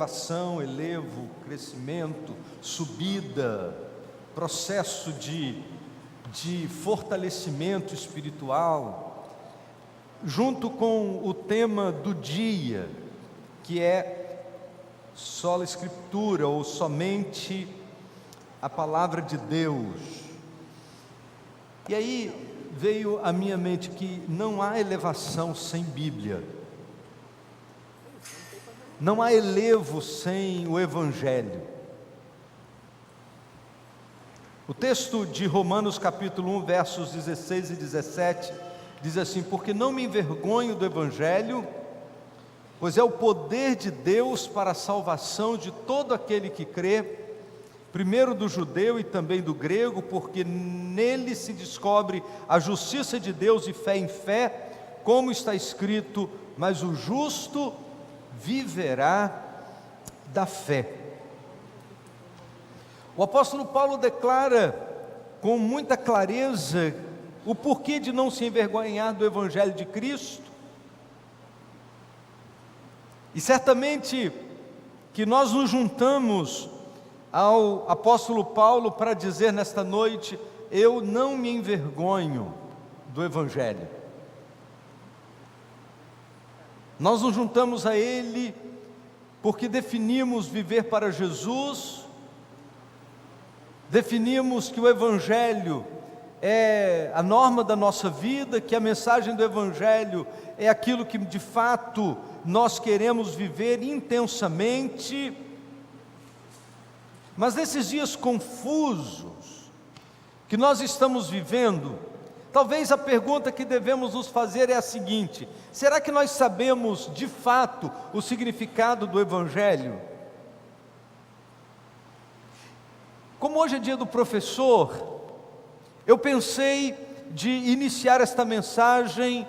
elevação, elevo, crescimento, subida, processo de fortalecimento espiritual, junto com o tema do dia, que é sola Escritura, ou somente a palavra de Deus. E aí veio à minha mente que não há elevação sem Bíblia, não há elevo sem o Evangelho. O texto de Romanos capítulo 1, versos 16 e 17, diz assim: porque não me envergonho do Evangelho, pois é o poder de Deus para a salvação de todo aquele que crê, primeiro do judeu e também do grego, porque nele se descobre a justiça de Deus e fé em fé, como está escrito: mas o justo viverá da fé. O apóstolo Paulo declara com muita clareza o porquê de não se envergonhar do Evangelho de Cristo. E certamente que nós nos juntamos ao apóstolo Paulo para dizer nesta noite: eu não me envergonho do Evangelho. Nós nos juntamos a ele porque definimos viver para Jesus, definimos que o Evangelho é a norma da nossa vida, que a mensagem do Evangelho é aquilo que de fato nós queremos viver intensamente. Mas nesses dias confusos que nós estamos vivendo, talvez a pergunta que devemos nos fazer é a seguinte: será que nós sabemos de fato o significado do Evangelho? Como hoje é dia do professor, eu pensei de iniciar esta mensagem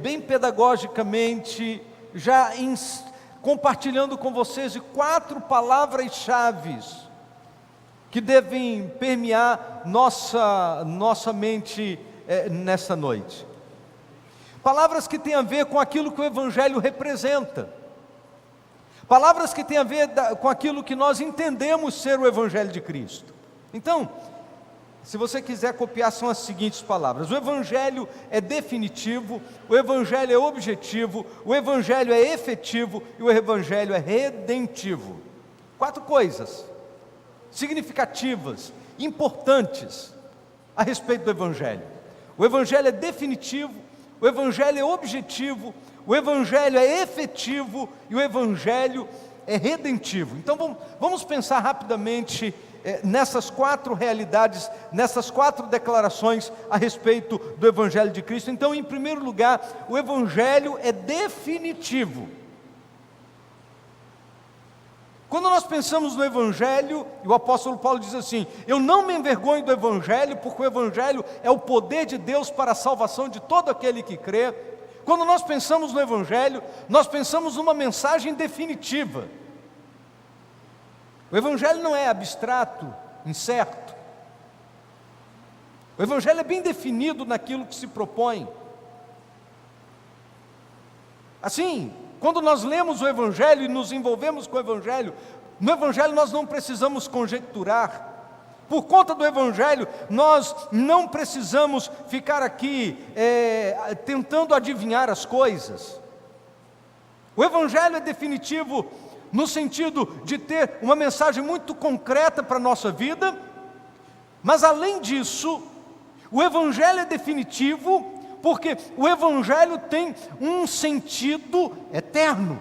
bem pedagogicamente, já compartilhando com vocês de 4 palavras-chave que devem permear nossa mente nessa noite. Palavras que têm a ver com aquilo que o Evangelho representa, palavras que têm a ver com aquilo que nós entendemos ser o Evangelho de Cristo. Então, se você quiser copiar, são as seguintes palavras: o Evangelho é definitivo, o Evangelho é objetivo, o Evangelho é efetivo e o Evangelho é redentivo. 4 coisas significativas, importantes a respeito do Evangelho. O Evangelho é definitivo, o Evangelho é objetivo, o Evangelho é efetivo e o Evangelho é redentivo. Então vamos pensar rapidamente nessas 4 realidades, nessas 4 declarações a respeito do Evangelho de Cristo. Então, em primeiro lugar, o Evangelho é definitivo. Quando nós pensamos no Evangelho, e o apóstolo Paulo diz assim: eu não me envergonho do Evangelho, porque o Evangelho é o poder de Deus para a salvação de todo aquele que crê. Quando nós pensamos no Evangelho, nós pensamos numa mensagem definitiva. O Evangelho não é abstrato, incerto. O Evangelho é bem definido naquilo que se propõe. Assim, quando nós lemos o Evangelho e nos envolvemos com o Evangelho, no Evangelho nós não precisamos conjecturar. Por conta do Evangelho, nós não precisamos ficar aqui tentando adivinhar as coisas. O Evangelho é definitivo no sentido de ter uma mensagem muito concreta para a nossa vida, mas além disso, o Evangelho é definitivo porque o Evangelho tem um sentido eterno.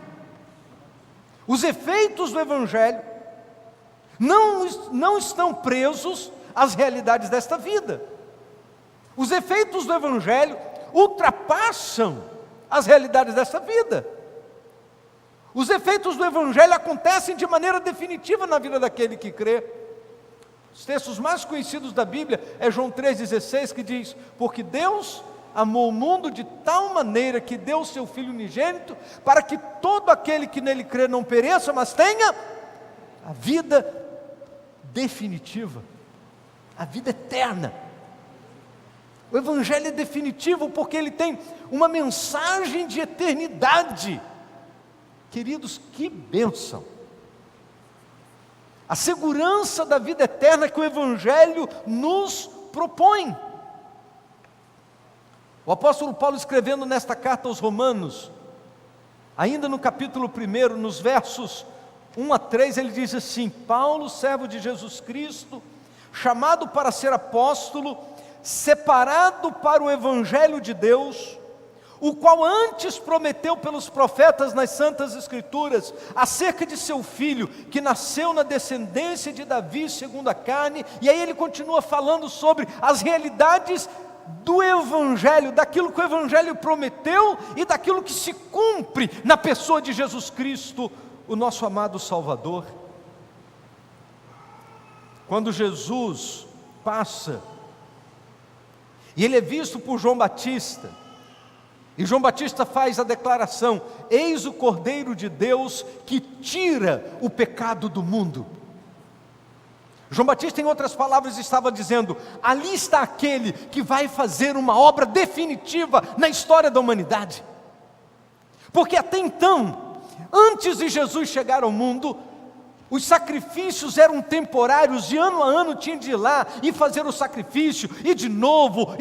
Os efeitos do Evangelho não estão presos às realidades desta vida. Os efeitos do Evangelho ultrapassam as realidades desta vida. Os efeitos do Evangelho acontecem de maneira definitiva na vida daquele que crê. Os textos mais conhecidos da Bíblia é João 3,16, que diz: porque Deus amou o mundo de tal maneira que deu o seu Filho unigênito, para que todo aquele que nele crê não pereça, mas tenha a vida definitiva, a vida eterna. O Evangelho é definitivo porque ele tem uma mensagem de eternidade. Queridos, que bênção! a segurança da vida eterna que o Evangelho nos propõe. O apóstolo Paulo, escrevendo nesta carta aos Romanos, ainda no capítulo 1, nos versos 1 a 3, ele diz assim: Paulo, servo de Jesus Cristo, chamado para ser apóstolo, separado para o Evangelho de Deus, o qual antes prometeu pelos profetas nas Santas Escrituras, acerca de seu filho, que nasceu na descendência de Davi segundo a carne. E aí ele continua falando sobre as realidades do Evangelho, daquilo que o Evangelho prometeu e daquilo que se cumpre na pessoa de Jesus Cristo, o nosso amado Salvador. Quando Jesus passa, e ele é visto por João Batista, e João Batista faz a declaração: eis o Cordeiro de Deus que tira o pecado do mundo. João Batista, em outras palavras, estava dizendo: ali está aquele que vai fazer uma obra definitiva na história da humanidade. Porque até então, antes de Jesus chegar ao mundo, os sacrifícios eram temporários, de ano a ano tinha de ir lá e fazer o sacrifício, e de novo,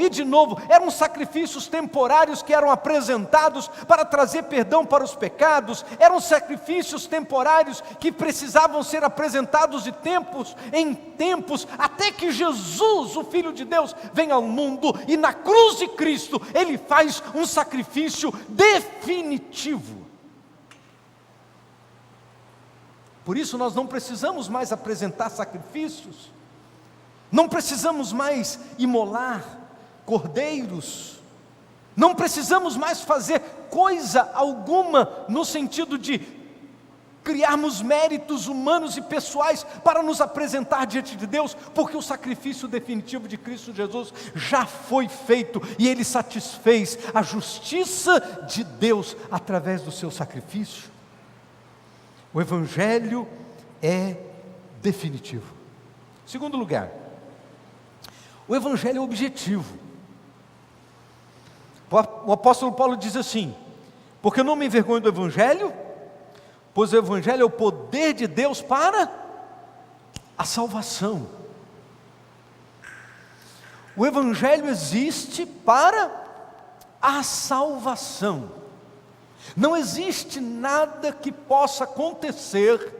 eram sacrifícios temporários que eram apresentados para trazer perdão para os pecados, eram sacrifícios temporários que precisavam ser apresentados de tempos em tempos, até que Jesus, o Filho de Deus, vem ao mundo, e na cruz de Cristo, Ele faz um sacrifício definitivo. Por isso nós não precisamos mais apresentar sacrifícios, não precisamos mais imolar cordeiros, não precisamos mais fazer coisa alguma no sentido de criarmos méritos humanos e pessoais para nos apresentar diante de Deus, porque o sacrifício definitivo de Cristo Jesus já foi feito, e Ele satisfez a justiça de Deus através do seu sacrifício. O Evangelho é definitivo. Segundo lugar, o Evangelho é objetivo. O apóstolo Paulo diz assim: porque eu não me envergonho do Evangelho, pois o Evangelho é o poder de Deus para a salvação. O Evangelho existe para a salvação. Não existe nada que possa acontecer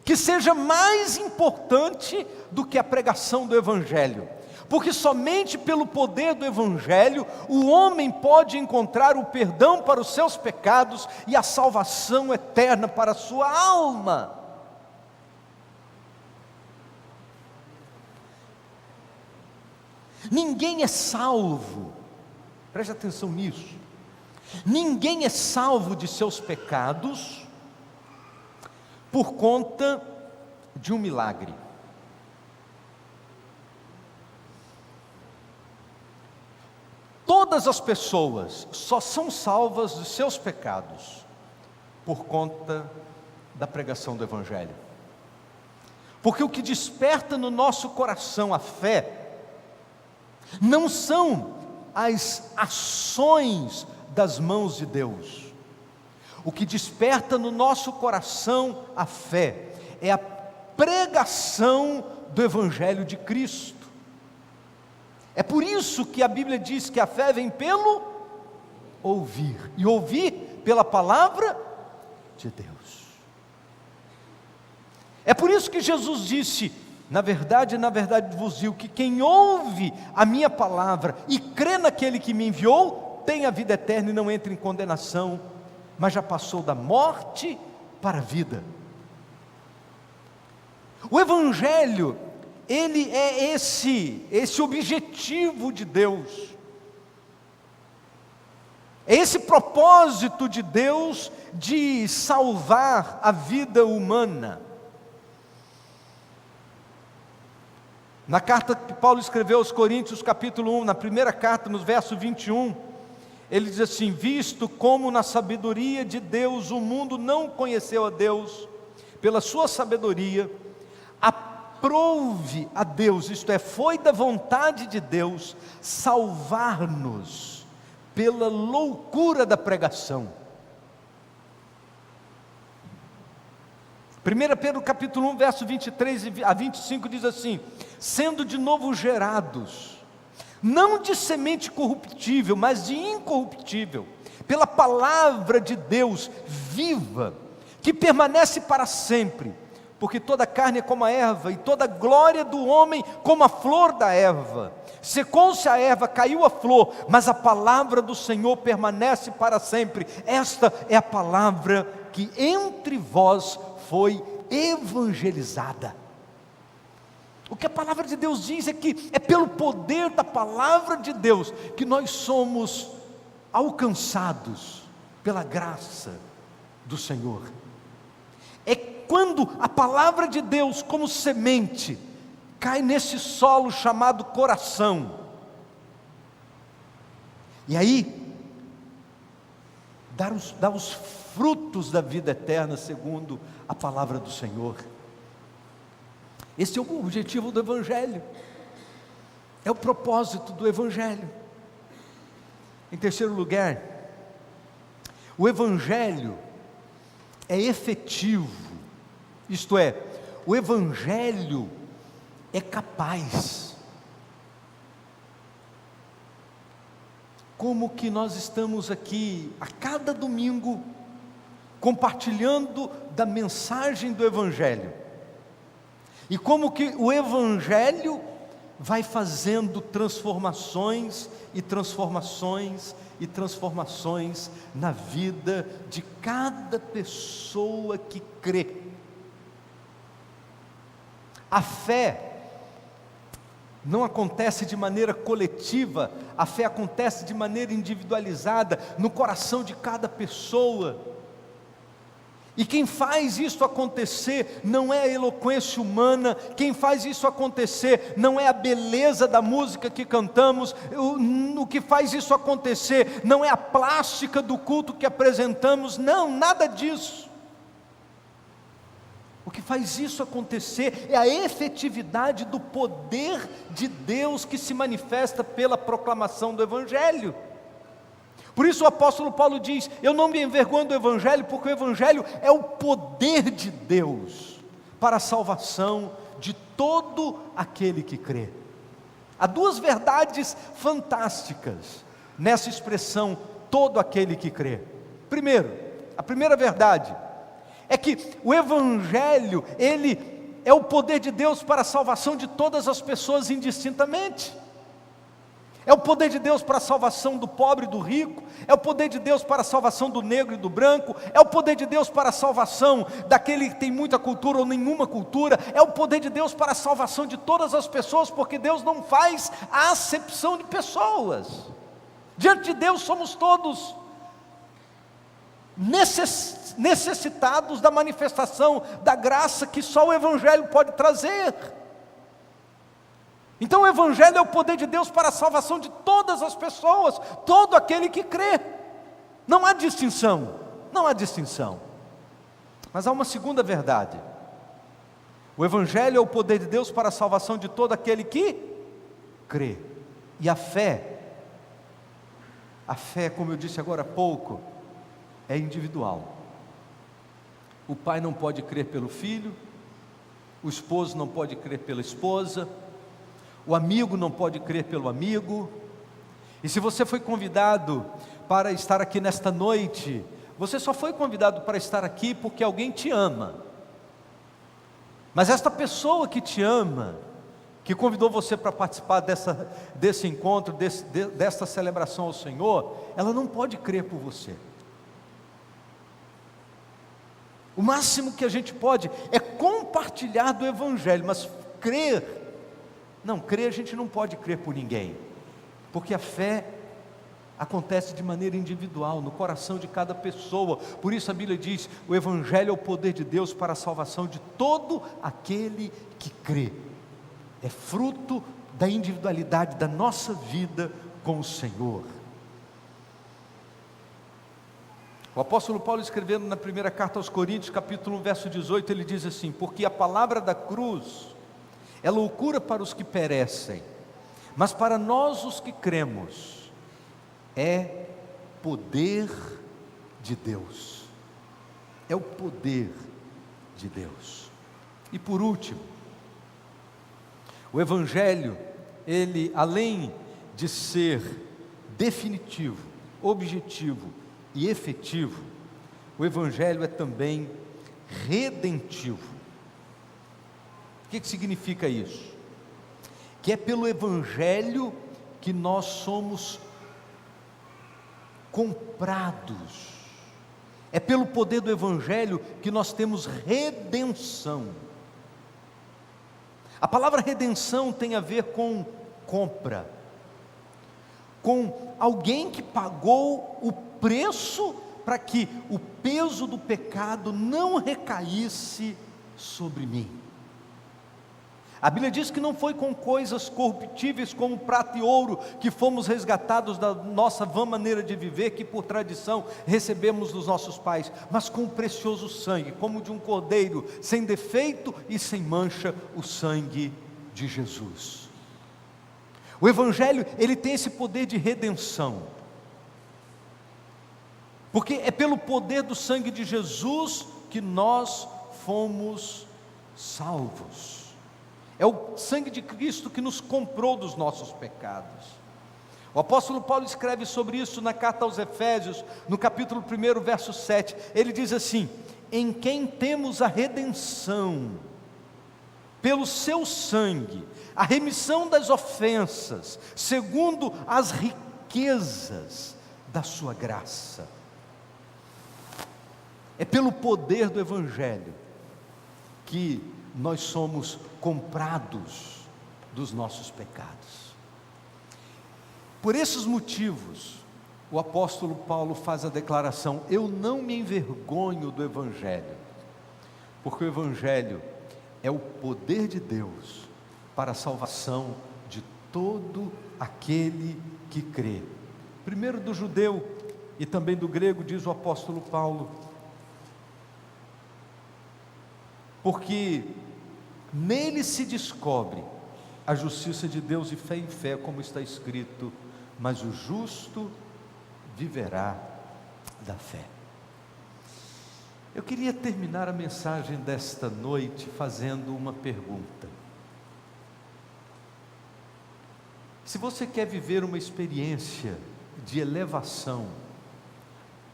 que seja mais importante do que a pregação do Evangelho, porque somente pelo poder do Evangelho o homem pode encontrar o perdão para os seus pecados e a salvação eterna para a sua alma. Ninguém é salvo, preste atenção nisso. Ninguém é salvo de seus pecados por conta de um milagre. Todas as pessoas só são salvas de seus pecados por conta da pregação do Evangelho. Porque o que desperta no nosso coração a fé não são as ações das mãos de Deus. O que desperta no nosso coração a fé é a pregação do Evangelho de Cristo. É por isso que a Bíblia diz que a fé vem pelo ouvir, e ouvir pela palavra de Deus. É por isso que Jesus disse: na verdade vos digo que quem ouve a minha palavra e crê naquele que me enviou, tem a vida eterna e não entra em condenação, mas já passou da morte para a vida. O Evangelho, ele é esse objetivo de Deus, é esse propósito de Deus de salvar a vida humana. Na carta que Paulo escreveu aos Coríntios, capítulo 1, na primeira carta, no verso 21, ele diz assim: visto como na sabedoria de Deus o mundo não conheceu a Deus, pela sua sabedoria, aprouve a Deus, isto é, foi da vontade de Deus, salvar-nos pela loucura da pregação. 1 Pedro capítulo 1, verso 23 a 25 diz assim: sendo de novo gerados, não de semente corruptível, mas de incorruptível, pela palavra de Deus viva, que permanece para sempre, porque toda carne é como a erva, e toda glória do homem como a flor da erva. Secou-se a erva, caiu a flor, mas a palavra do Senhor permanece para sempre. Esta é a palavra que entre vós foi evangelizada. O que a palavra de Deus diz é que é pelo poder da palavra de Deus que nós somos alcançados pela graça do Senhor. É quando a palavra de Deus, como semente, cai nesse solo chamado coração, e aí dá os frutos da vida eterna, segundo a palavra do Senhor. Esse é o objetivo do Evangelho, é o propósito do Evangelho. Em terceiro lugar, o Evangelho é efetivo, isto é, o Evangelho é capaz. Como que nós estamos aqui a cada domingo compartilhando da mensagem do Evangelho, e como que o Evangelho vai fazendo transformações e transformações e transformações na vida de cada pessoa que crê. A fé não acontece de maneira coletiva, a fé acontece de maneira individualizada, no coração de cada pessoa. E quem faz isso acontecer não é a eloquência humana, quem faz isso acontecer não é a beleza da música que cantamos, o que faz isso acontecer não é a plástica do culto que apresentamos, não, nada disso. O que faz isso acontecer é a efetividade do poder de Deus que se manifesta pela proclamação do Evangelho. Por isso o apóstolo Paulo diz: eu não me envergonho do Evangelho, porque o Evangelho é o poder de Deus para a salvação de todo aquele que crê. Há duas verdades fantásticas nessa expressão, todo aquele que crê. Primeiro, a primeira verdade é que o Evangelho, ele é o poder de Deus para a salvação de todas as pessoas indistintamente. É o poder de Deus para a salvação do pobre e do rico, é o poder de Deus para a salvação do negro e do branco, é o poder de Deus para a salvação daquele que tem muita cultura ou nenhuma cultura, é o poder de Deus para a salvação de todas as pessoas, porque Deus não faz a acepção de pessoas. Diante de Deus somos todos necessitados da manifestação da graça que só o Evangelho pode trazer. Então o Evangelho é o poder de Deus para a salvação de todas as pessoas, todo aquele que crê. Não há distinção, não há distinção. Mas há uma segunda verdade: o Evangelho é o poder de Deus para a salvação de todo aquele que crê. E a fé, como eu disse agora há pouco, é individual. O pai não pode crer pelo filho, o esposo não pode crer pela esposa, o amigo não pode crer pelo amigo. E se você foi convidado para estar aqui nesta noite, você só foi convidado para estar aqui porque alguém te ama. Mas esta pessoa que te ama, que convidou você para participar desse encontro, desta celebração ao Senhor, ela não pode crer por você. O máximo que a gente pode é compartilhar do Evangelho, mas crer, não, crer a gente não pode crer por ninguém, porque a fé acontece de maneira individual, no coração de cada pessoa. Por isso a Bíblia diz: o Evangelho é o poder de Deus para a salvação de todo aquele que crê. É fruto da individualidade da nossa vida com o Senhor. O apóstolo Paulo, escrevendo na primeira carta aos Coríntios, capítulo 1, verso 18, ele diz assim: porque a palavra da cruz é loucura para os que perecem, mas para nós os que cremos, é poder de Deus. É o poder de Deus. E por último, o Evangelho, ele além de ser definitivo, objetivo e efetivo, o Evangelho é também redentivo. O que significa isso? Que é pelo Evangelho que nós somos comprados, é pelo poder do Evangelho que nós temos redenção. A palavra redenção tem a ver com compra, com alguém que pagou o preço para que o peso do pecado não recaísse sobre mim. A Bíblia diz que não foi com coisas corruptíveis como prata e ouro que fomos resgatados da nossa vã maneira de viver, que por tradição recebemos dos nossos pais, mas com o precioso sangue, como de um cordeiro, sem defeito e sem mancha, o sangue de Jesus. O Evangelho, ele tem esse poder de redenção, porque é pelo poder do sangue de Jesus que nós fomos salvos. É o sangue de Cristo que nos comprou dos nossos pecados. O apóstolo Paulo escreve sobre isso na carta aos Efésios, no capítulo 1, verso 7. Ele diz assim: em quem temos a redenção, pelo seu sangue, a remissão das ofensas, segundo as riquezas da sua graça. É pelo poder do Evangelho que nós somos comprados dos nossos pecados. Por esses motivos, o apóstolo Paulo faz a declaração: eu não me envergonho do Evangelho, porque o Evangelho é o poder de Deus para a salvação de todo aquele que crê. Primeiro do judeu e também do grego, diz o apóstolo Paulo, porque nele se descobre a justiça de Deus, e fé em fé, como está escrito: mas o justo viverá da fé. Eu queria terminar a mensagem desta noite fazendo uma pergunta. Se você quer viver uma experiência de elevação,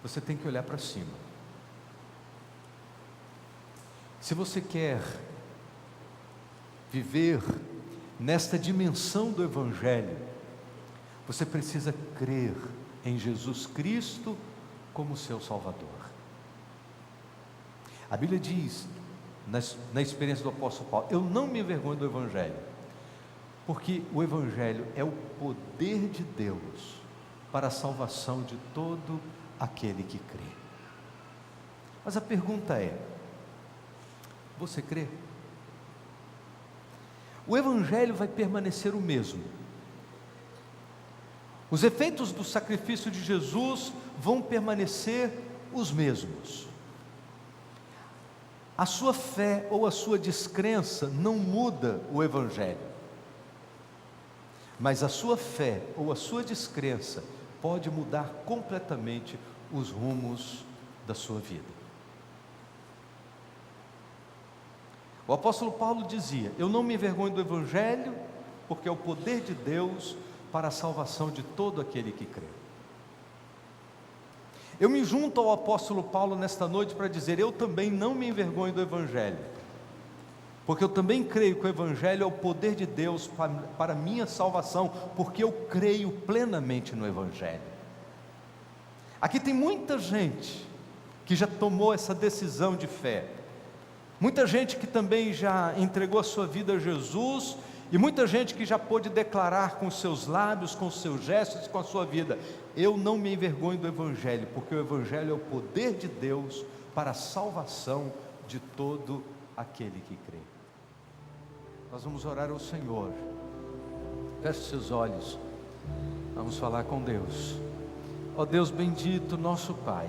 você tem que olhar para cima. Se você quer viver nesta dimensão do Evangelho, você precisa crer em Jesus Cristo como seu Salvador. A Bíblia diz, na experiência do apóstolo Paulo: eu não me envergonho do Evangelho, porque o Evangelho é o poder de Deus para a salvação de todo aquele que crê. Mas a pergunta é: você crê? O Evangelho vai permanecer o mesmo. Os efeitos do sacrifício de Jesus vão permanecer os mesmos. A sua fé ou a sua descrença não muda o Evangelho, mas a sua fé ou a sua descrença pode mudar completamente os rumos da sua vida. O apóstolo Paulo dizia: eu não me envergonho do Evangelho, porque é o poder de Deus para a salvação de todo aquele que crê. Eu me junto ao apóstolo Paulo nesta noite para dizer: eu também não me envergonho do Evangelho, porque eu também creio que o Evangelho é o poder de Deus para a minha salvação, porque eu creio plenamente no Evangelho. Aqui tem muita gente que já tomou essa decisão de fé, muita gente que também já entregou a sua vida a Jesus, e muita gente que já pôde declarar com os seus lábios, com os seus gestos, com a sua vida: eu não me envergonho do Evangelho, porque o Evangelho é o poder de Deus para a salvação de todo aquele que crê. Nós vamos orar ao Senhor. Feche seus olhos, vamos falar com Deus. Ó Deus bendito, nosso Pai,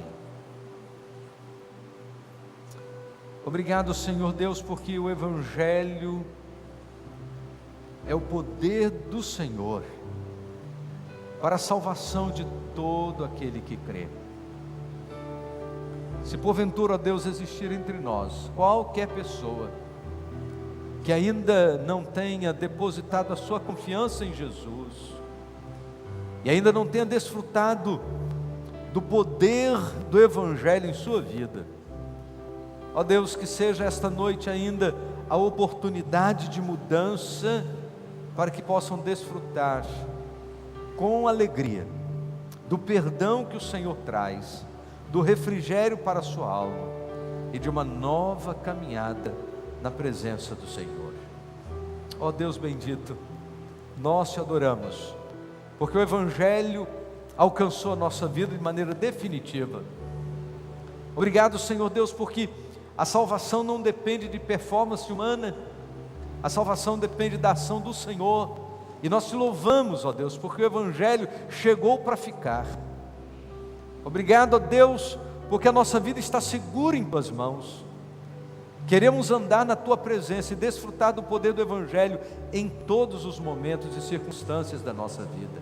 obrigado, Senhor Deus, porque o Evangelho é o poder do Senhor para a salvação de todo aquele que crê. Se porventura, ó Deus, existir entre nós qualquer pessoa que ainda não tenha depositado a sua confiança em Jesus, e ainda não tenha desfrutado do poder do Evangelho em sua vida, ó Deus, que seja esta noite ainda a oportunidade de mudança, para que possam desfrutar com alegria do perdão que o Senhor traz, do refrigério para a sua alma e de uma nova caminhada na presença do Senhor. Ó Deus bendito, nós te adoramos, porque o Evangelho alcançou a nossa vida de maneira definitiva. Obrigado, Senhor Deus, porque a salvação não depende de performance humana, a salvação depende da ação do Senhor, e nós te louvamos, ó Deus, porque o Evangelho chegou para ficar. Obrigado, ó Deus, porque a nossa vida está segura em tuas mãos. Queremos andar na tua presença e desfrutar do poder do Evangelho em todos os momentos e circunstâncias da nossa vida.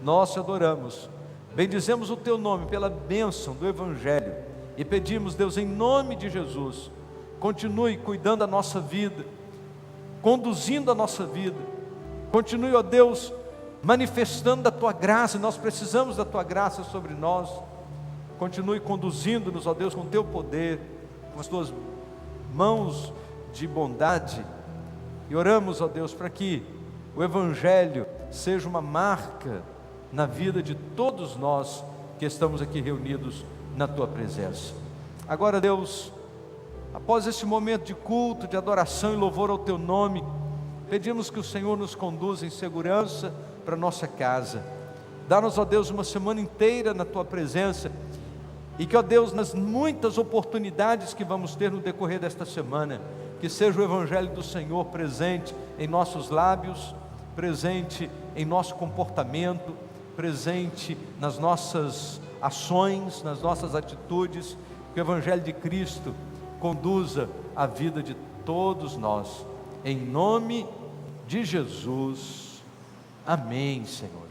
Nós te adoramos, bendizemos o teu nome pela bênção do Evangelho e pedimos, Deus, em nome de Jesus, continue cuidando da nossa vida, conduzindo a nossa vida, continue, ó Deus, manifestando a tua graça. Nós precisamos da tua graça sobre nós. Continue conduzindo-nos, ó Deus, com o teu poder, com as tuas mãos de bondade, e oramos, ó Deus, para que o Evangelho seja uma marca na vida de todos nós que estamos aqui reunidos na tua presença. Agora, Deus, após esse momento de culto, de adoração e louvor ao teu nome, pedimos que o Senhor nos conduza em segurança para nossa casa. Dá-nos, ó Deus, uma semana inteira na tua presença, e que, ó Deus, nas muitas oportunidades que vamos ter no decorrer desta semana, que seja o Evangelho do Senhor presente em nossos lábios, presente em nosso comportamento, presente nas nossas ações, nas nossas atitudes, que o Evangelho de Cristo conduza a vida de todos nós, em nome de Jesus, amém, Senhor.